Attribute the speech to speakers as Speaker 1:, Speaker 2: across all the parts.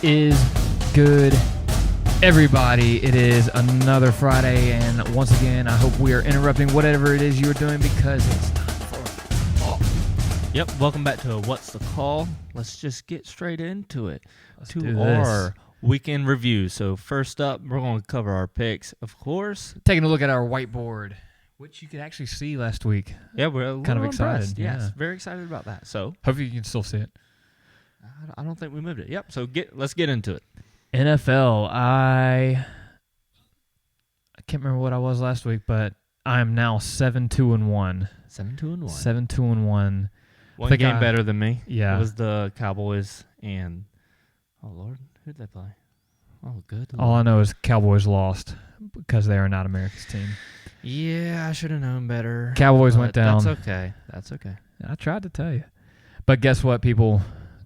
Speaker 1: is good, everybody? It is another Friday, and once again, I hope we are interrupting whatever it is you are doing because it's time for call.
Speaker 2: Yep, welcome back to What's the Call? Let's just get straight into it.
Speaker 1: Let's do this.
Speaker 2: Our weekend review. So first up, we're going to cover our picks, of course.
Speaker 1: Taking a look at our whiteboard, which you could actually see last week.
Speaker 2: Yeah, we're
Speaker 1: kind of excited.
Speaker 2: Impressed.
Speaker 1: Yeah.
Speaker 2: Yes, very excited about that. So
Speaker 1: hopefully you can still see it.
Speaker 2: I don't think we moved it. Yep, so let's get into it.
Speaker 1: NFL, I can't remember what I was last week, but I am now 7-2-1.
Speaker 2: 7-2-1.
Speaker 1: 7-2-1.
Speaker 2: One game better than me.
Speaker 1: Yeah.
Speaker 2: It was the Cowboys and, oh, Lord, who did they play? Oh, good Lord.
Speaker 1: All I know is Cowboys lost because they are not America's team.
Speaker 2: Yeah, I should have known better.
Speaker 1: Cowboys went down.
Speaker 2: That's okay. That's okay.
Speaker 1: I tried to tell you. But guess what, people?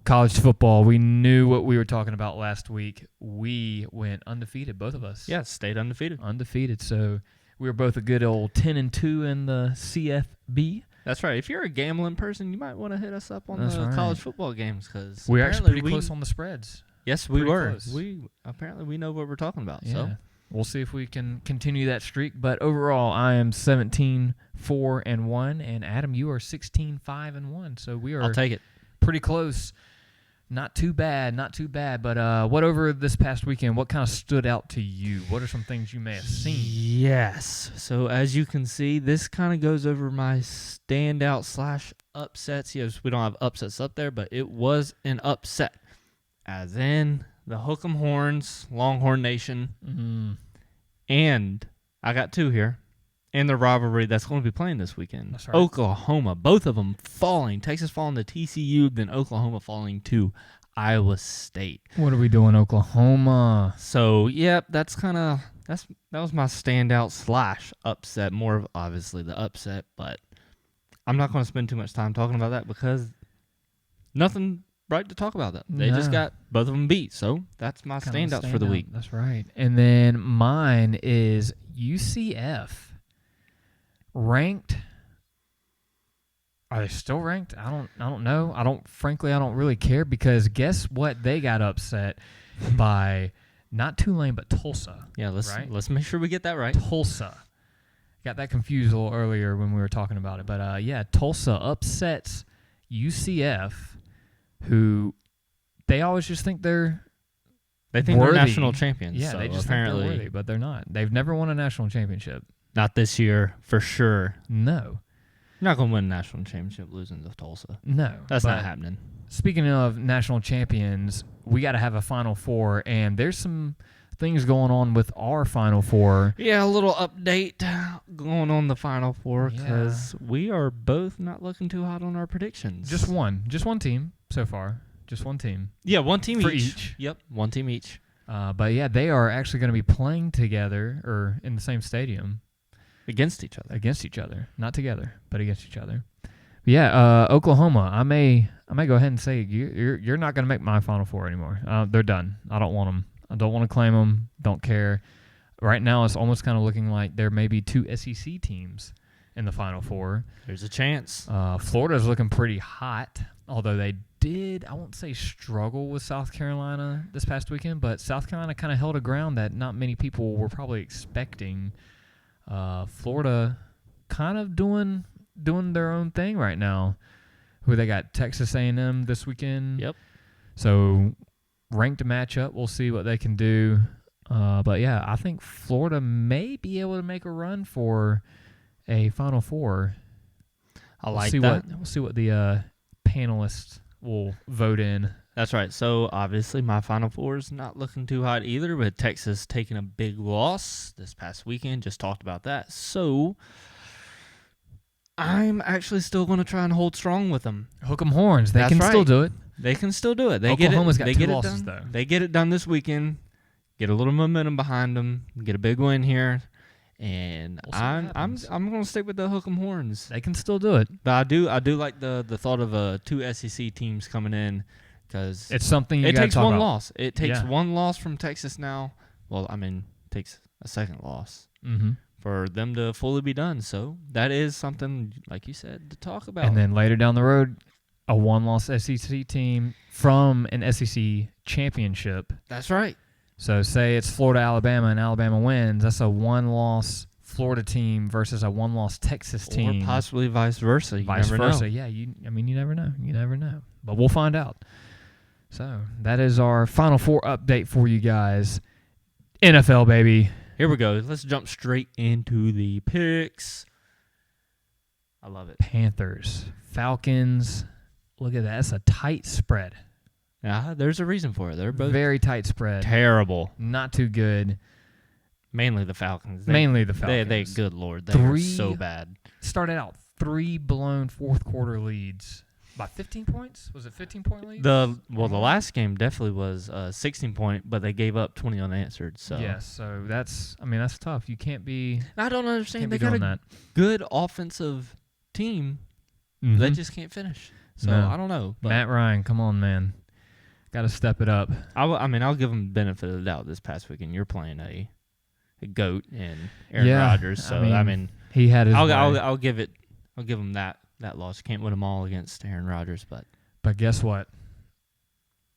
Speaker 1: College football, we knew what we were talking about last week. We went undefeated, both of us.
Speaker 2: Yeah, stayed undefeated.
Speaker 1: Undefeated. So we were both a good old 10-2 in the CFB.
Speaker 2: That's right. If you're a gambling person, you might want to hit us up on college football games because
Speaker 1: we're actually pretty close on the spreads.
Speaker 2: Yes, we were.
Speaker 1: Close.
Speaker 2: We know what we're talking about.
Speaker 1: Yeah.
Speaker 2: So
Speaker 1: we'll see if we can continue that streak. But overall, I am 17-4-1, and Adam, you are 16-5-1. So we are.
Speaker 2: I'll take it.
Speaker 1: Pretty close. Not too bad. But what over this past weekend, what kind of stood out to you? What are some things you may have seen?
Speaker 2: Yes. So as you can see, this kind of goes over my standout / upsets. Yes, we don't have upsets up there, but it was an upset. As in the Hook'em Horns, Longhorn Nation.
Speaker 1: Mm-hmm.
Speaker 2: And I got two here. And the rivalry that's going to be playing this weekend.
Speaker 1: That's right.
Speaker 2: Oklahoma, both of them falling. Texas falling to TCU, then Oklahoma falling to Iowa State.
Speaker 1: What are we doing, Oklahoma?
Speaker 2: So, yep, that was my standout / upset. More of obviously the upset, but I'm not going to spend too much time talking about that because nothing right to talk about that. They just got both of them beat, so that's my standouts for the week.
Speaker 1: That's right. And then mine is UCF. Ranked? Are they still ranked? I don't know. I don't really care because guess what? They got upset by not Tulane but Tulsa.
Speaker 2: Yeah, let's make sure we get that right.
Speaker 1: Tulsa. Got that confused a little earlier when we were talking about it, but yeah, Tulsa upsets UCF, who they always just think they're
Speaker 2: they're national champions.
Speaker 1: Yeah,
Speaker 2: so
Speaker 1: they just
Speaker 2: apparently
Speaker 1: think they're worthy, but they're not. They've never won a national championship.
Speaker 2: Not this year, for sure.
Speaker 1: No.
Speaker 2: You're not going to win a national championship losing to Tulsa.
Speaker 1: No.
Speaker 2: That's not happening.
Speaker 1: Speaking of national champions, we got to have a Final Four, and there's some things going on with our Final Four.
Speaker 2: Yeah, a little update going on the Final Four because we are both not looking too hot on our predictions.
Speaker 1: Just one team so far. Just one team.
Speaker 2: Yeah, one team
Speaker 1: for
Speaker 2: each. Yep, one team each.
Speaker 1: But yeah, they are actually going to be playing together or in the same stadium.
Speaker 2: Against each other.
Speaker 1: Not together, but against each other. But yeah, Oklahoma, I may go ahead and say you're not going to make my Final Four anymore. They're done. I don't want them. I don't want to claim them. Don't care. Right now, it's almost kind of looking like there may be two SEC teams in the Final Four.
Speaker 2: There's a chance.
Speaker 1: Florida's looking pretty hot, although they did, I won't say struggle with South Carolina this past weekend, but South Carolina kind of held a ground that not many people were probably expecting. Florida kind of doing their own thing right now. Who they got? Texas A&M this weekend.
Speaker 2: Yep.
Speaker 1: So ranked matchup. We'll see what they can do. But yeah, I think Florida may be able to make a run for a Final Four.
Speaker 2: We'll see that.
Speaker 1: We'll see what the panelists will vote in.
Speaker 2: That's right. So, obviously, my Final Four is not looking too hot either, but Texas taking a big loss this past weekend. Just talked about that. So, I'm actually still going to try and hold strong with them.
Speaker 1: Hook 'em horns. They can still do it.
Speaker 2: They can still do it.
Speaker 1: Oklahoma's got two
Speaker 2: losses,
Speaker 1: though.
Speaker 2: They get it done this weekend, get a little momentum behind them, get a big win here. And I'm going to stick with the Hook 'em horns.
Speaker 1: They can still do it.
Speaker 2: But I do like the thought of two SEC teams coming in. Because
Speaker 1: it's something you
Speaker 2: it takes
Speaker 1: one
Speaker 2: loss. It takes one loss from Texas now. Well, I mean, it takes a second loss for them to fully be done. So that is something, like you said, to talk about.
Speaker 1: And then later down the road, a one-loss SEC team from an SEC championship.
Speaker 2: That's right.
Speaker 1: So say it's Florida, Alabama, and Alabama wins. That's a one-loss Florida team versus a one-loss Texas team.
Speaker 2: Or possibly vice versa. You never know.
Speaker 1: Yeah, you never know. You never know. But we'll find out. So that is our Final Four update for you guys. NFL, baby.
Speaker 2: Here we go. Let's jump straight into the picks. I love it.
Speaker 1: Panthers, Falcons. Look at that. That's a tight spread.
Speaker 2: Yeah, there's a reason for it. They're both
Speaker 1: very tight spread.
Speaker 2: Terrible.
Speaker 1: Not too good.
Speaker 2: Mainly the Falcons.
Speaker 1: Mainly the Falcons.
Speaker 2: They good Lord. They are so bad.
Speaker 1: Started out 3 blown fourth quarter leads by 15 points. Was it 15-point leads?
Speaker 2: The last game definitely was 16-point, but they gave up 20 unanswered. So
Speaker 1: yes, so that's tough. You can't be.
Speaker 2: I don't understand. They
Speaker 1: got
Speaker 2: a good offensive team.
Speaker 1: Mm-hmm.
Speaker 2: They just can't finish. So
Speaker 1: no.
Speaker 2: I don't know. But
Speaker 1: Matt Ryan, come on, man. Got to step it up.
Speaker 2: I'll give them the benefit of the doubt this past weekend. You're playing a GOAT and Aaron
Speaker 1: Yeah,
Speaker 2: Rodgers, so
Speaker 1: he had his.
Speaker 2: I'll give him that loss. Can't win them all against Aaron Rodgers,
Speaker 1: but guess what?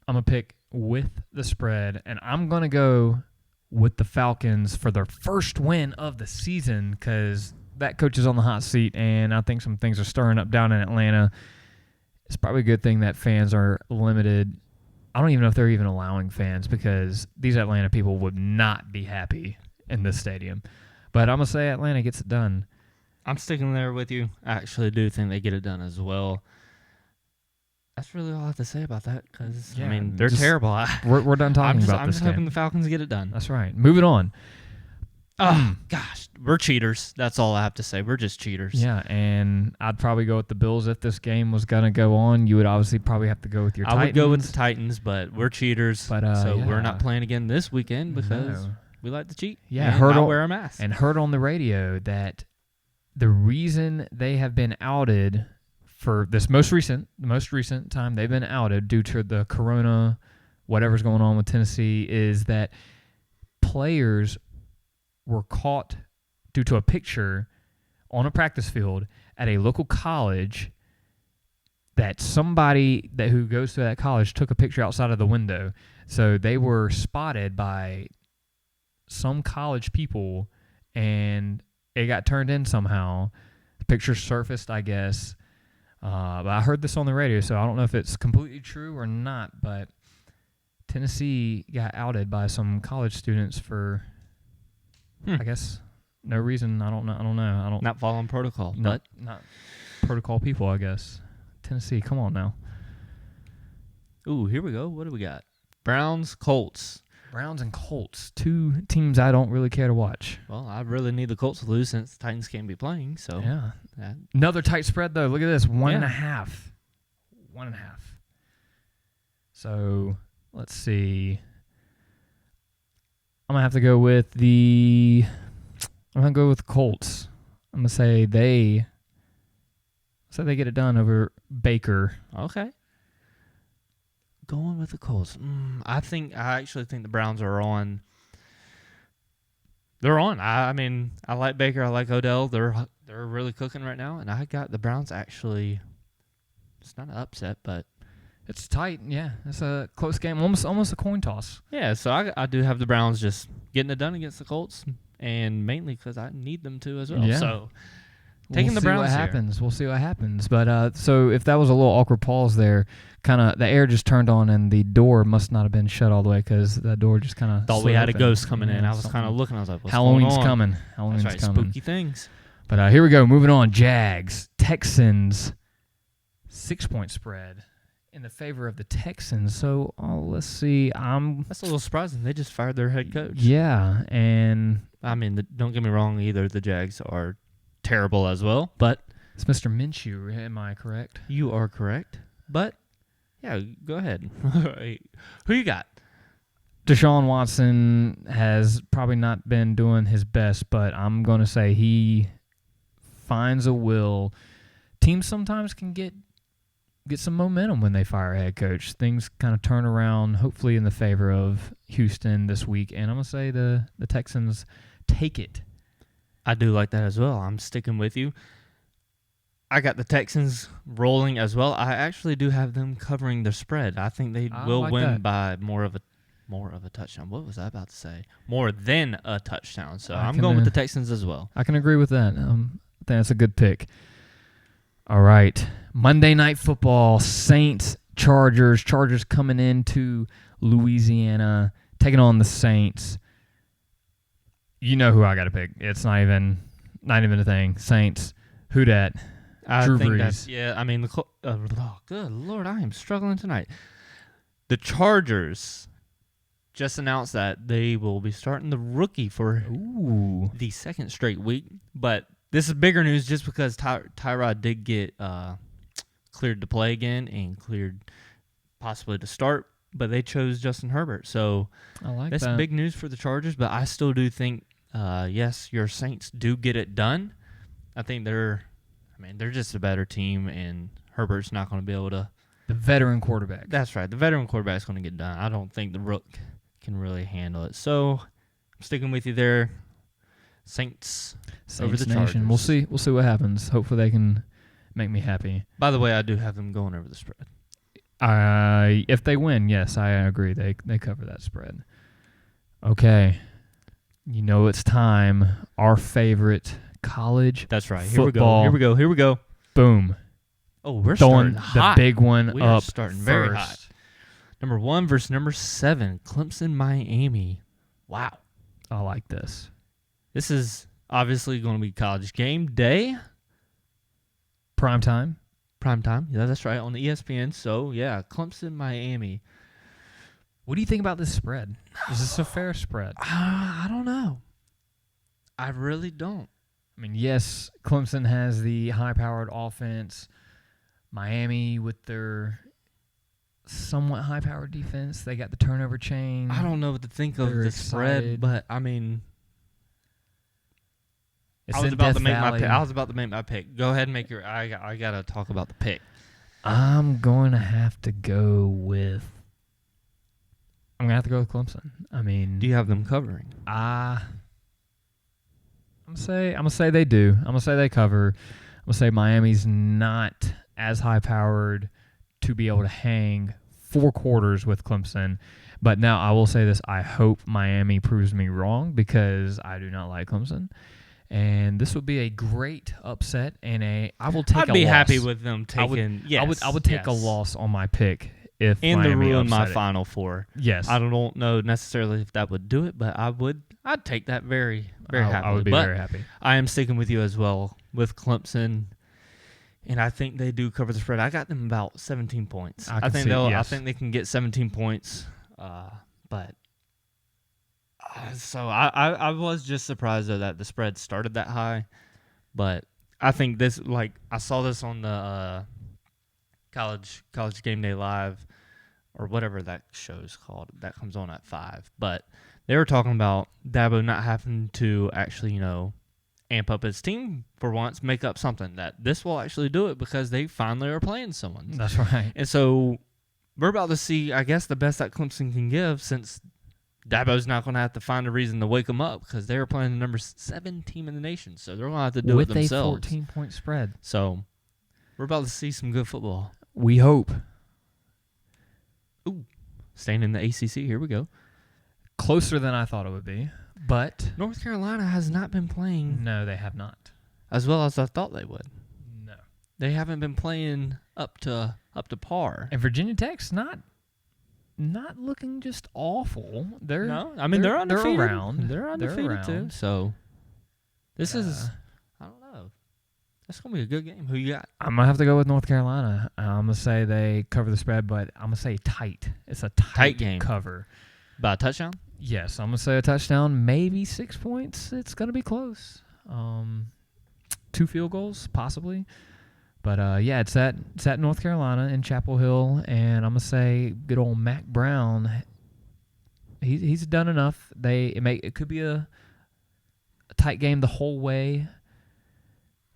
Speaker 1: I'm gonna pick with the spread, and I'm gonna go with the Falcons for their first win of the season because that coach is on the hot seat, and I think some things are stirring up down in Atlanta. It's probably a good thing that fans are limited. I don't even know if they're even allowing fans because these Atlanta people would not be happy in this stadium. But I'm going to say Atlanta gets it done.
Speaker 2: I'm sticking there with you. I actually do think they get it done as well. That's really all I have to say about that because, they're terrible.
Speaker 1: We're done talking about this game.
Speaker 2: I'm just hoping the Falcons get it done.
Speaker 1: That's right. Moving on.
Speaker 2: Oh, gosh. We're cheaters. That's all I have to say. We're just cheaters.
Speaker 1: Yeah, and I'd probably go with the Bills if this game was going to go on. You would obviously probably have to go with your Titans.
Speaker 2: I would go with the Titans, but we're cheaters. But, we're not playing again this weekend because we like to cheat.
Speaker 1: Yeah,
Speaker 2: and not wear a mask.
Speaker 1: And heard on the radio that the reason they have been outed for this the most recent time they've been outed due to the corona, whatever's going on with Tennessee, is that players were caught due to a picture on a practice field at a local college that somebody who goes to that college took a picture outside of the window. So they were spotted by some college people, and it got turned in somehow. The picture surfaced, I guess. But I heard this on the radio, so I don't know if it's completely true or not, but Tennessee got outed by some college students for... I guess no reason. I don't know.
Speaker 2: Not following protocol.
Speaker 1: Not protocol people, I guess. Tennessee, come on now.
Speaker 2: Ooh, here we go. What do we got? Browns, Colts.
Speaker 1: Browns and Colts, 2 teams I don't really care to watch.
Speaker 2: Well, I really need the Colts to lose since the Titans can't be playing. So
Speaker 1: yeah. Another tight spread though. Look at this, 1.5. 1.5. So let's see. I'm going to have to go with the Colts. I'm going to say they get it done over Baker.
Speaker 2: Okay. Going with the Colts. I actually think the Browns are on. They're on. I like Baker. I like Odell. They're really cooking right now, and I got the Browns actually. It's not an upset, but
Speaker 1: it's tight. Yeah, it's a close game, almost a coin toss.
Speaker 2: Yeah, so I do have the Browns just getting it done against the Colts, and mainly because I need them to as well. Yeah. So taking the Browns
Speaker 1: We'll see what happens. But so if that was a little awkward pause there, kind of the air just turned on and the door must not have been shut all the way because the door just kind of
Speaker 2: thought we had a ghost coming in. I was kind of looking. I was like, what's
Speaker 1: Halloween's
Speaker 2: going on?
Speaker 1: coming. Halloween's
Speaker 2: That's right,
Speaker 1: coming.
Speaker 2: Spooky things.
Speaker 1: But here we go. Moving on. Jags, Texans, 6-point spread in the favor of the Texans. So let's see.
Speaker 2: That's a little surprising. They just fired their head coach.
Speaker 1: Yeah, and
Speaker 2: don't get me wrong either. The Jags are terrible as well, but
Speaker 1: it's Mr. Minshew. Am I correct?
Speaker 2: You are correct. But yeah, go ahead. Who you got?
Speaker 1: Deshaun Watson has probably not been doing his best, but I'm going to say he finds a will. Teams sometimes can get some momentum when they fire a head coach. Things kind of turn around, hopefully in the favor of Houston this week. And I'm going to say the Texans take it.
Speaker 2: I do like that as well. I'm sticking with you. I got the Texans rolling as well. I actually do have them covering the spread. I think they will
Speaker 1: like
Speaker 2: win
Speaker 1: that.
Speaker 2: by more of a touchdown. What was I about to say? More than a touchdown. So
Speaker 1: I
Speaker 2: I'm
Speaker 1: can,
Speaker 2: going with the Texans as well.
Speaker 1: I can agree with that. I think that's a good pick. All right. Monday Night Football, Saints, Chargers. Chargers coming into Louisiana, taking on the Saints. You know who I got to pick. It's not even a thing. Saints. Who dat?
Speaker 2: I
Speaker 1: Drew
Speaker 2: think
Speaker 1: Brees.
Speaker 2: that's, yeah, I mean, good Lord, I am struggling tonight. The Chargers just announced that they will be starting the rookie for the second straight week. But this is bigger news just because Tyrod did get cleared to play again and cleared possibly to start, but they chose Justin Herbert. So
Speaker 1: I like
Speaker 2: that's
Speaker 1: that.
Speaker 2: big news for the Chargers, but I still do think, yes, your Saints do get it done. I think they're just a better team, and Herbert's not going to be able to.
Speaker 1: The veteran quarterback.
Speaker 2: That's right. The veteran quarterback's going to get done. I don't think the rook can really handle it. So I'm sticking with you there. Saints over the
Speaker 1: Nation.
Speaker 2: Chargers.
Speaker 1: We'll see what happens. Hopefully they can make me happy.
Speaker 2: By the way, I do have them going over the spread.
Speaker 1: If they win, yes, I agree. They cover that spread. Okay. You know it's time. Our favorite college
Speaker 2: That's right.
Speaker 1: football.
Speaker 2: Here we go.
Speaker 1: Boom.
Speaker 2: Oh, we're
Speaker 1: Throwing
Speaker 2: starting
Speaker 1: the
Speaker 2: hot.
Speaker 1: big one
Speaker 2: We are
Speaker 1: up
Speaker 2: starting very
Speaker 1: first.
Speaker 2: hot. Number 1 versus number 7, Clemson, Miami. Wow.
Speaker 1: I like this.
Speaker 2: This is obviously going to be college game day.
Speaker 1: Prime time.
Speaker 2: Prime time. Yeah, that's right. On the ESPN. So, yeah, Clemson, Miami.
Speaker 1: What do you think about this spread? Is this a fair spread?
Speaker 2: I don't know. I really don't.
Speaker 1: I mean, yes, Clemson has the high-powered offense. Miami with their somewhat high-powered defense. They got the turnover chain.
Speaker 2: I don't know what to think of
Speaker 1: They're
Speaker 2: the
Speaker 1: excited.
Speaker 2: spread, but, I mean,
Speaker 1: It's
Speaker 2: I was
Speaker 1: in
Speaker 2: about
Speaker 1: Death
Speaker 2: to make
Speaker 1: Valley.
Speaker 2: my pick. I was about to make my pick. Go ahead and make your. I got to talk about the pick.
Speaker 1: I'm going to have to go with Clemson. I mean,
Speaker 2: Do you have them covering?
Speaker 1: I'm gonna say they do. I'm gonna say they cover. I'm gonna say Miami's not as high powered to be able to hang 4 quarters with Clemson. But now I will say this: I hope Miami proves me wrong because I do not like Clemson, and this would be a great upset. And I will take.
Speaker 2: I'd be happy with them taking.
Speaker 1: I would take a loss on my pick if
Speaker 2: and to
Speaker 1: Miami
Speaker 2: ruin my
Speaker 1: upset it.
Speaker 2: Final Four.
Speaker 1: Yes,
Speaker 2: I don't know necessarily if that would do it, but I would. I'd take that very happily.
Speaker 1: I would be
Speaker 2: But
Speaker 1: very happy.
Speaker 2: I am sticking with you as well with Clemson, and I think they do cover the spread. I got them about 17 points. I think they can get 17 points. So I was just surprised though that the spread started that high, but I think this I saw this on the college game day live or whatever that show is called that comes on at 5, but they were talking about Dabo not having to actually amp up his team for once, make up something that this will actually do it because they finally are playing someone.
Speaker 1: That's right.
Speaker 2: And so we're about to see, I guess, the best that Clemson can give since Dabo's not going to have to find a reason to wake them up because they're playing the number 7 team in the nation. So they're going to have to do it themselves.
Speaker 1: With a 14-point spread.
Speaker 2: So we're about to see some good football.
Speaker 1: We hope.
Speaker 2: Ooh, staying in the ACC, here we go.
Speaker 1: Closer than I thought it would be, but
Speaker 2: North Carolina has not been playing
Speaker 1: no, they have not.
Speaker 2: as well as I thought they would.
Speaker 1: No.
Speaker 2: They haven't been playing up to par.
Speaker 1: And Virginia Tech's not looking just awful. They're
Speaker 2: they're undefeated.
Speaker 1: They're around.
Speaker 2: They're undefeated too. So this is, I don't know. That's gonna be a good game. Who you got?
Speaker 1: I'm gonna have to go with North Carolina. I'm gonna say they cover the spread, but I'm gonna say tight. It's a tight
Speaker 2: game.
Speaker 1: Cover.
Speaker 2: By a touchdown?
Speaker 1: Yes, I'm gonna say a touchdown, maybe 6 points. It's gonna be close. 2 field goals, possibly. But yeah, it's at North Carolina in Chapel Hill, and I'm gonna say good old Mac Brown. He's done enough. It could be a tight game the whole way,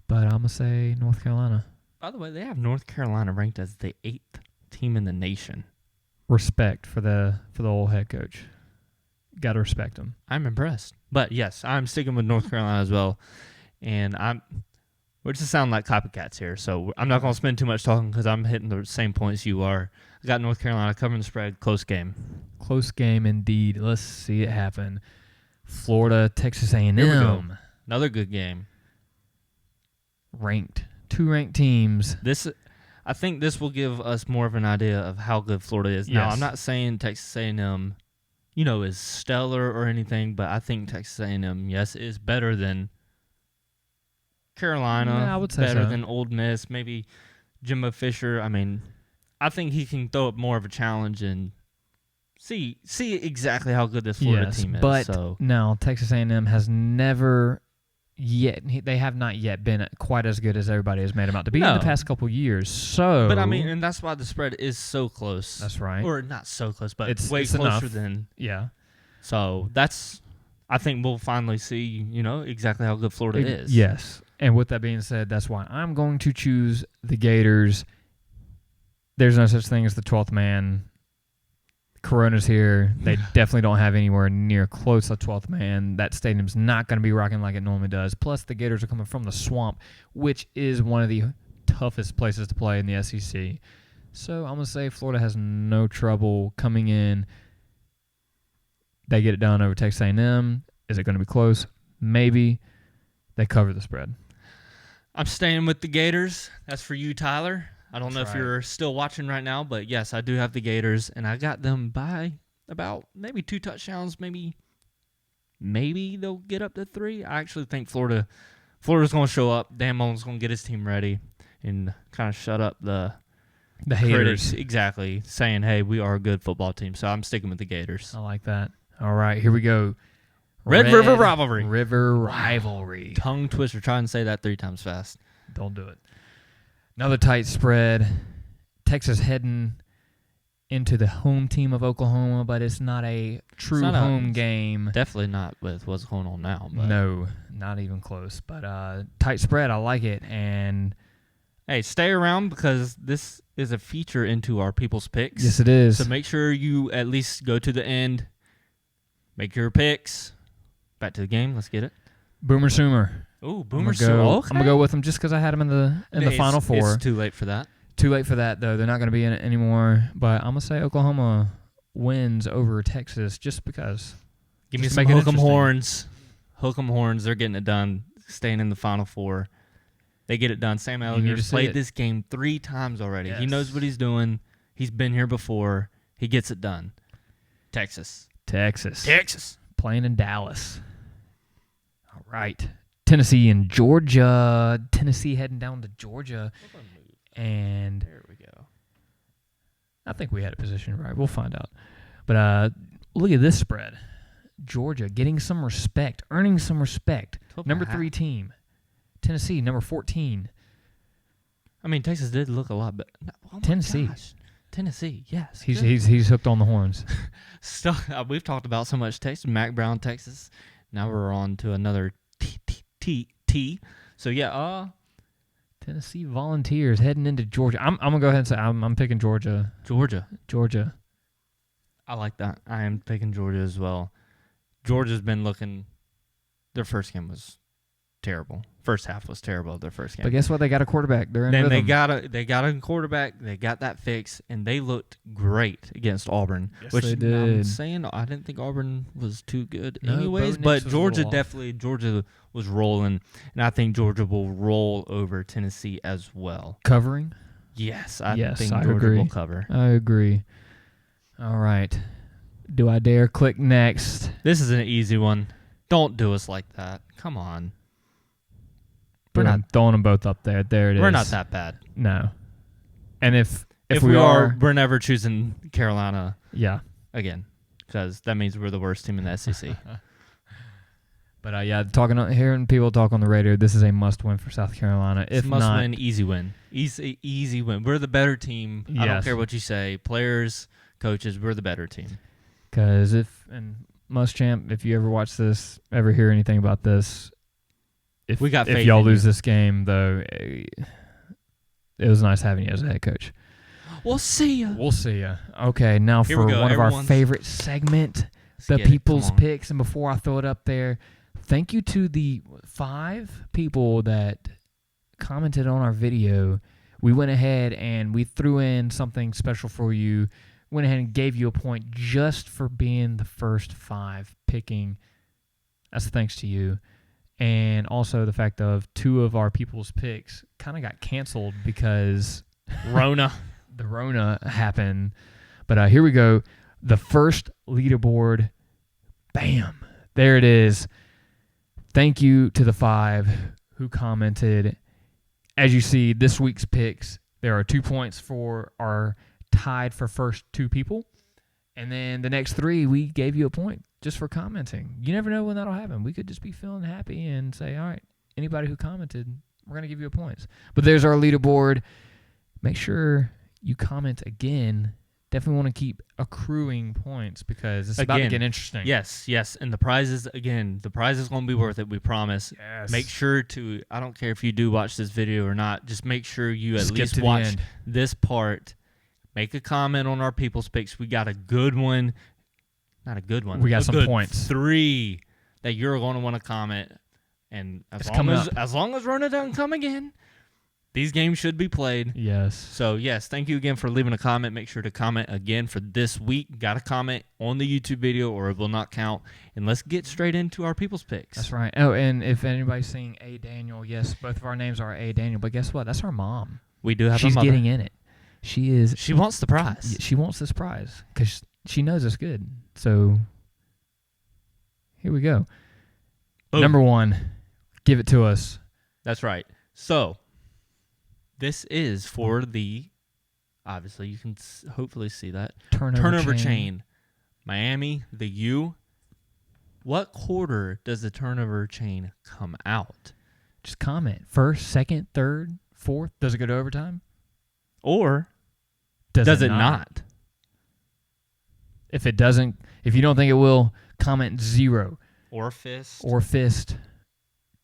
Speaker 1: but I'm gonna say North Carolina.
Speaker 2: By the way, they have North Carolina ranked as the 8th team in the nation.
Speaker 1: Respect for the old head coach. Got to respect him.
Speaker 2: I'm impressed. But yes, I'm sticking with North Carolina as well, and We're just sound like copycats here, so I'm not going to spend too much talking because I'm hitting the same points you are. I got North Carolina covering the spread, close game.
Speaker 1: Close game indeed. Let's see it happen. Florida, Texas A&M.
Speaker 2: Here we go. Another good game.
Speaker 1: Two ranked teams.
Speaker 2: I think this will give us more of an idea of how good Florida is. Now,
Speaker 1: Yes.
Speaker 2: I'm not saying Texas A&M, is stellar or anything, but I think Texas A&M, yes, is better than Carolina.
Speaker 1: Yeah, I would say
Speaker 2: better
Speaker 1: so.
Speaker 2: than Ole Miss. Maybe Jimbo Fisher. I mean, I think he can throw up more of a challenge and see exactly how good this Florida team is.
Speaker 1: But
Speaker 2: So
Speaker 1: no, Texas A&M has never yet. They have not yet been quite as good as everybody has made them out to be in
Speaker 2: No.
Speaker 1: the past couple years. So,
Speaker 2: but I mean, and that's why the spread is so close.
Speaker 1: that's right.
Speaker 2: Or not so close, but
Speaker 1: It's
Speaker 2: way closer
Speaker 1: enough.
Speaker 2: than.
Speaker 1: Yeah.
Speaker 2: So I think we'll finally see, exactly how good Florida is.
Speaker 1: Yes. And with that being said, that's why I'm going to choose the Gators. There's no such thing as the 12th man. Corona's here. They definitely don't have anywhere near close to the 12th man. That stadium's not going to be rocking like it normally does. Plus, the Gators are coming from the Swamp, which is one of the toughest places to play in the SEC. So I'm going to say Florida has no trouble coming in. They get it done over Texas A&M. Is it going to be close? Maybe. They cover the spread.
Speaker 2: I'm staying with the Gators. That's for you, Tyler. I don't know
Speaker 1: That's
Speaker 2: if
Speaker 1: right.
Speaker 2: you're still watching right now, but yes, I do have the Gators, and I got them by about maybe 2 touchdowns. Maybe they'll get up to 3. I actually think Florida's going to show up. Dan Mullen's going to get his team ready and kind of shut up the
Speaker 1: haters.
Speaker 2: critics. Exactly, saying, hey, we are a good football team. So I'm sticking with the Gators.
Speaker 1: I like that. All right, here we go.
Speaker 2: Red River Rivalry.
Speaker 1: River Rivalry.
Speaker 2: Tongue twister. Try and say that 3 times fast.
Speaker 1: Don't do it. Another tight spread. Texas heading into the home team of Oklahoma, but it's not a true home game.
Speaker 2: Definitely not with what's going on now. But.
Speaker 1: No, not even close. But tight spread, I like it. And
Speaker 2: hey, stay around because this is a feature into our People's Picks.
Speaker 1: yes, it is.
Speaker 2: So make sure you at least go to the end, make your picks. Back to the game. Let's get it.
Speaker 1: Boomer Sooner.
Speaker 2: Ooh,
Speaker 1: I'm
Speaker 2: Boomer
Speaker 1: gonna
Speaker 2: Sooner.
Speaker 1: go with them just because I had them in the Final Four.
Speaker 2: It's too late for that.
Speaker 1: Too late for that, though. They're not going to be in it anymore. But I'm going to say Oklahoma wins over Texas just because.
Speaker 2: Give me
Speaker 1: Just
Speaker 2: some
Speaker 1: make it
Speaker 2: hook 'em
Speaker 1: interesting.
Speaker 2: horns. Hook 'em horns. They're getting it done. Staying in the Final Four. They get it done. Sam
Speaker 1: need to
Speaker 2: Ellinger
Speaker 1: see
Speaker 2: played
Speaker 1: it.
Speaker 2: this game 3 times already. He
Speaker 1: Yes.
Speaker 2: knows what he's doing. He's been here before. He gets it done. Texas.
Speaker 1: Playing in Dallas. All right. Tennessee and Georgia. Tennessee heading down to Georgia. And
Speaker 2: There we go.
Speaker 1: I think we had a position right. We'll find out. But look at this spread. Georgia getting some respect, earning some respect.
Speaker 2: 12
Speaker 1: Number
Speaker 2: and a half.
Speaker 1: 3 team. Tennessee, number 14.
Speaker 2: I mean, Texas did look a lot better. Oh my
Speaker 1: Tennessee.
Speaker 2: gosh. Tennessee, yes.
Speaker 1: He's
Speaker 2: Good.
Speaker 1: he's hooked on the horns.
Speaker 2: Still, we've talked about so much Texas. Mac Brown, Texas. Now we're on to another T. So yeah,
Speaker 1: Tennessee Volunteers heading into Georgia. I'm gonna go ahead and say I'm picking Georgia.
Speaker 2: Georgia. I like that. I am picking Georgia as well. Georgia's been looking. Their first game was terrible. First half was terrible of their first game.
Speaker 1: But guess what? They got a quarterback. They're in
Speaker 2: Then
Speaker 1: rhythm.
Speaker 2: they got a quarterback. They got that fixed, and they looked great against Auburn.
Speaker 1: Yes,
Speaker 2: which
Speaker 1: they
Speaker 2: I'm
Speaker 1: did.
Speaker 2: saying I didn't think Auburn was too good,
Speaker 1: No,
Speaker 2: anyways.
Speaker 1: Bo
Speaker 2: But
Speaker 1: Nix was a
Speaker 2: Georgia
Speaker 1: little off.
Speaker 2: was rolling, and I think Georgia will roll over Tennessee as well.
Speaker 1: Covering.
Speaker 2: Yes, I
Speaker 1: Yes,
Speaker 2: think
Speaker 1: I
Speaker 2: Georgia
Speaker 1: agree.
Speaker 2: will cover.
Speaker 1: I agree. All right. Do I dare click next?
Speaker 2: This is an easy one. Don't do us like that. Come on. We're
Speaker 1: I'm throwing them both up there. There it is.
Speaker 2: We're not that bad.
Speaker 1: No. And if
Speaker 2: we are, we're never choosing Carolina
Speaker 1: yeah.
Speaker 2: again because that means we're the worst team in the SEC.
Speaker 1: But yeah, hearing people talk on the radio, this is a must-win for South Carolina.
Speaker 2: It's
Speaker 1: If
Speaker 2: must
Speaker 1: not,
Speaker 2: win, easy win. Easy win. We're the better team. I don't
Speaker 1: Yes.
Speaker 2: care what you say. Players, coaches, we're the better team.
Speaker 1: because Muschamp, if you ever watch this, ever hear anything about this,
Speaker 2: We got
Speaker 1: if
Speaker 2: faith
Speaker 1: y'all
Speaker 2: in
Speaker 1: lose
Speaker 2: you.
Speaker 1: this game, though, it was nice having you as a head coach.
Speaker 2: We'll see ya.
Speaker 1: We'll see ya. Okay, now
Speaker 2: Here
Speaker 1: for
Speaker 2: we go.
Speaker 1: one of our
Speaker 2: Everyone's-
Speaker 1: favorite segment,
Speaker 2: Let's
Speaker 1: the
Speaker 2: get it. Come
Speaker 1: people's
Speaker 2: on.
Speaker 1: picks. And before I throw it up there, thank you to the 5 people that commented on our video, we went ahead and we threw in something special for you. Went ahead and gave you a point just for being the first 5 picking. That's thanks to you. And also the fact of 2 of our people's picks kind of got canceled because
Speaker 2: Rona.
Speaker 1: the Rona happened. But here we go. The first leaderboard. Bam. There it is. Thank you to the 5 who commented. As you see, this week's picks, there are 2 points for our tied for first 2 people. And then the next 3, we gave you a point just for commenting. You never know when that'll happen. We could just be feeling happy and say, all right, anybody who commented, we're going to give you a points. But there's our leaderboard. Make sure you comment again. Definitely want to keep accruing points because it's about to get interesting.
Speaker 2: Yes. And the prizes going to be worth it, we promise.
Speaker 1: Yes.
Speaker 2: Make sure to, I don't care if you do watch this video or not, just make sure you at
Speaker 1: Skip
Speaker 2: least
Speaker 1: to the
Speaker 2: watch
Speaker 1: end.
Speaker 2: this part. Make a comment on our people's picks. We got a good one. Not a good one.
Speaker 1: We got
Speaker 2: a
Speaker 1: some
Speaker 2: good
Speaker 1: points.
Speaker 2: 3 that you're going to want to comment. And as long as Rona doesn't come again, these games should be played.
Speaker 1: Yes.
Speaker 2: So, yes, thank you again for leaving a comment. Make sure to comment again for this week. Got to comment on the YouTube video or it will not count. And let's get straight into our people's picks.
Speaker 1: That's right. Oh, and if anybody's seeing A. Daniel, yes, both of our names are A. Daniel. But guess what? That's our mom.
Speaker 2: We do have
Speaker 1: She's
Speaker 2: a mother.
Speaker 1: getting in it. She
Speaker 2: wants the prize.
Speaker 1: She wants this prize because she knows it's good. So here we go.
Speaker 2: Boom.
Speaker 1: Number 1, give it to us.
Speaker 2: That's right. So this is for the, obviously you can hopefully see that, turnover chain. Miami, the U. What quarter does the turnover chain come out?
Speaker 1: Just comment. First, second, third, fourth. Does it go to overtime?
Speaker 2: Or does it not?
Speaker 1: If it doesn't, if you don't think it will, comment 0.
Speaker 2: Or fist.
Speaker 1: Or fist.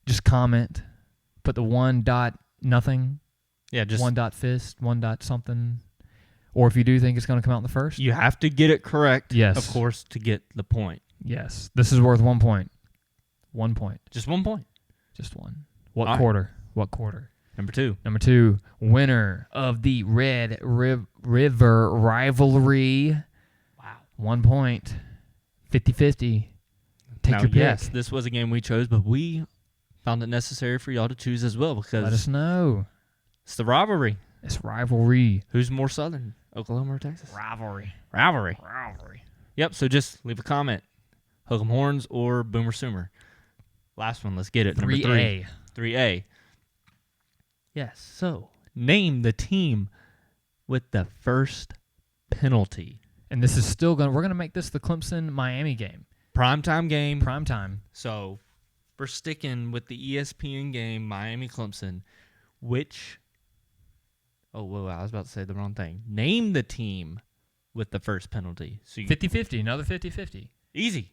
Speaker 1: Just comment. Put the 1 dot nothing.
Speaker 2: Yeah, just
Speaker 1: 1 dot fist, 1 dot something. Or if you do think it's going to come out in the first.
Speaker 2: You have to get it correct,
Speaker 1: yes,
Speaker 2: of course, to get the point.
Speaker 1: Yes. This is worth 1 point. 1 point.
Speaker 2: Just 1 point.
Speaker 1: Just 1. What
Speaker 2: All
Speaker 1: quarter? Right. What quarter?
Speaker 2: Number 2.
Speaker 1: Number 2, winner of the Red River rivalry.
Speaker 2: Wow.
Speaker 1: 1 point. 50-50. Take
Speaker 2: now,
Speaker 1: your pick.
Speaker 2: yes, this was a game we chose, but we found it necessary for y'all to choose as well because
Speaker 1: let us know.
Speaker 2: It's the rivalry.
Speaker 1: It's rivalry.
Speaker 2: Who's more southern, Oklahoma or Texas?
Speaker 1: Rivalry.
Speaker 2: Yep, so just leave a comment. Hook 'em horns or boomer sooner. Last one, let's get it. Number 3. 3A. Yes, so name the team with the first penalty.
Speaker 1: And this is still we're going to make this the Clemson-Miami game.
Speaker 2: Primetime game.
Speaker 1: Primetime.
Speaker 2: So we're sticking with the ESPN game, Miami-Clemson. I was about to say the wrong thing. Name the team with the first penalty. So
Speaker 1: 50-50, another 50-50.
Speaker 2: Easy.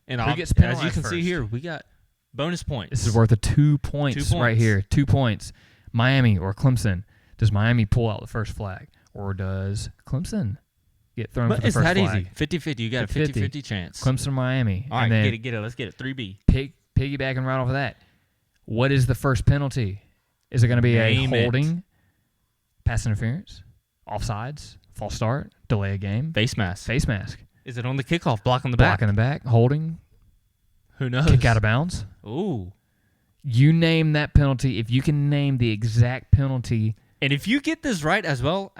Speaker 2: And
Speaker 1: Who gets
Speaker 2: as
Speaker 1: penalized
Speaker 2: you can
Speaker 1: first?
Speaker 2: see here, we got bonus points.
Speaker 1: This is worth of 2 points,
Speaker 2: 2 points
Speaker 1: right here. 2 points. Miami or Clemson. Does Miami pull out the first flag? Or does Clemson get thrown for the
Speaker 2: it's
Speaker 1: first
Speaker 2: that
Speaker 1: flag?
Speaker 2: Easy. 50-50. You got a 50-50 chance.
Speaker 1: Clemson, Miami.
Speaker 2: All right,
Speaker 1: and then
Speaker 2: get it. Let's get it. 3B.
Speaker 1: Piggybacking right off of that. What is the first penalty? Is it going to be
Speaker 2: Name
Speaker 1: a holding, pass interference, offsides, false start, delay a game,
Speaker 2: Face mask. Is it on the kickoff, block on the back?
Speaker 1: block in the back, holding,
Speaker 2: Who knows?
Speaker 1: kick out of bounds?
Speaker 2: Ooh.
Speaker 1: You name that penalty. If you can name the exact penalty.
Speaker 2: And if you get this right as well,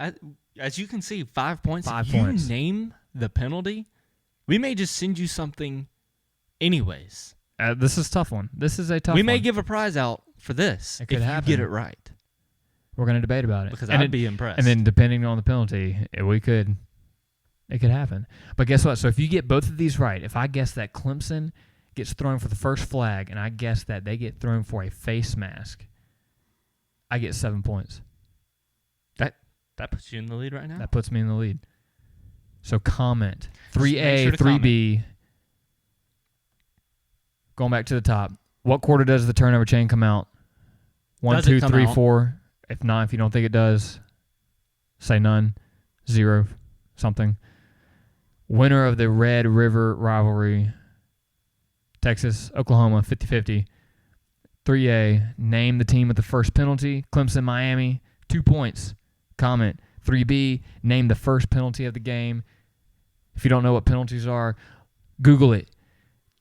Speaker 2: as you can see, 5 points.
Speaker 1: 5
Speaker 2: if
Speaker 1: points.
Speaker 2: you name the penalty, we may just send you something anyways.
Speaker 1: This is a tough one. This is a tough one.
Speaker 2: We may give a prize out for this
Speaker 1: It could
Speaker 2: if
Speaker 1: happen.
Speaker 2: you get it right.
Speaker 1: We're going to debate about it.
Speaker 2: Because
Speaker 1: And
Speaker 2: I'd be impressed.
Speaker 1: And then depending on the penalty, it could happen. But guess what? So if you get both of these right, if I guess that Clemson gets thrown for the first flag and I guess that they get thrown for a face mask, I get 7 points.
Speaker 2: That puts you in the lead right now.
Speaker 1: That puts me in the lead. So comment. 3A,
Speaker 2: make sure to
Speaker 1: 3B. Going back to the top. What quarter does the turnover chain come out? 1,
Speaker 2: Does it
Speaker 1: 2,
Speaker 2: come
Speaker 1: 3,
Speaker 2: out?
Speaker 1: 4. If not, if you don't think it does, say none. 0, something. Winner of the Red River rivalry. Texas, Oklahoma, 50-50. 3A, name the team with the first penalty. Clemson, Miami, 2 points. Comment. 3B, name the first penalty of the game. If you don't know what penalties are, Google it.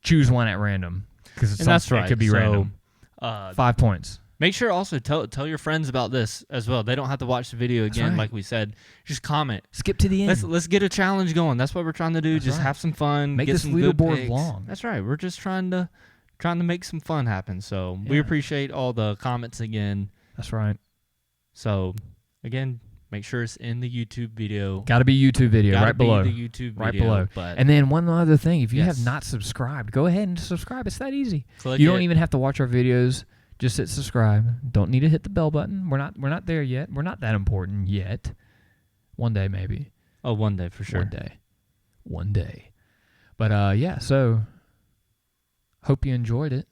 Speaker 1: Choose one at random. Because
Speaker 2: that's right.
Speaker 1: It could be random. 5 points.
Speaker 2: Make sure also tell your friends about this as well. They don't have to watch the video again, like we said. Just comment.
Speaker 1: Skip to the end.
Speaker 2: Let's get a challenge going. That's what we're trying to do. Just have some fun.
Speaker 1: Make
Speaker 2: get
Speaker 1: this
Speaker 2: some good
Speaker 1: leaderboard
Speaker 2: picks.
Speaker 1: long.
Speaker 2: That's right. We're just trying to make some fun happen. So we appreciate all the comments again.
Speaker 1: That's right.
Speaker 2: So again, make sure it's in the YouTube video.
Speaker 1: Got to be YouTube video right below.
Speaker 2: The YouTube video,
Speaker 1: right below.
Speaker 2: But
Speaker 1: and then one other thing, if you have not subscribed, go ahead and subscribe. It's that easy. You don't even have to watch our videos. Just hit subscribe. Don't need to hit the bell button. We're not there yet. We're not that important yet. One day maybe.
Speaker 2: Oh, one day for sure.
Speaker 1: One day. But so hope you enjoyed it.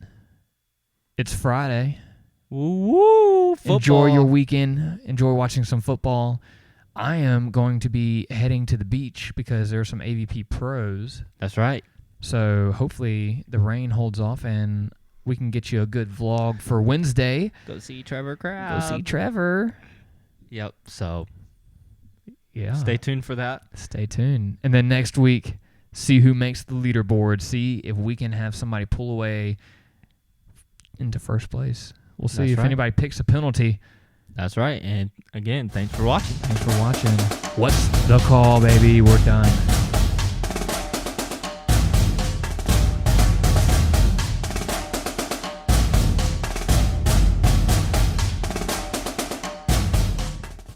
Speaker 1: It's Friday.
Speaker 2: Woo! Football.
Speaker 1: Enjoy your weekend. Enjoy watching some football. I am going to be heading to the beach because there are some AVP pros.
Speaker 2: That's right.
Speaker 1: So hopefully the rain holds off and we can get you a good vlog for Wednesday.
Speaker 2: Go see Trevor Crab.
Speaker 1: Go see Trevor.
Speaker 2: Yep. So
Speaker 1: yeah,
Speaker 2: stay tuned for that.
Speaker 1: Stay tuned. And then next week, see who makes the leaderboard. See if we can have somebody pull away into first place. We'll see if anybody picks a penalty.
Speaker 2: That's right. And again, thanks for watching.
Speaker 1: Thanks for watching. What's the call, baby? We're done.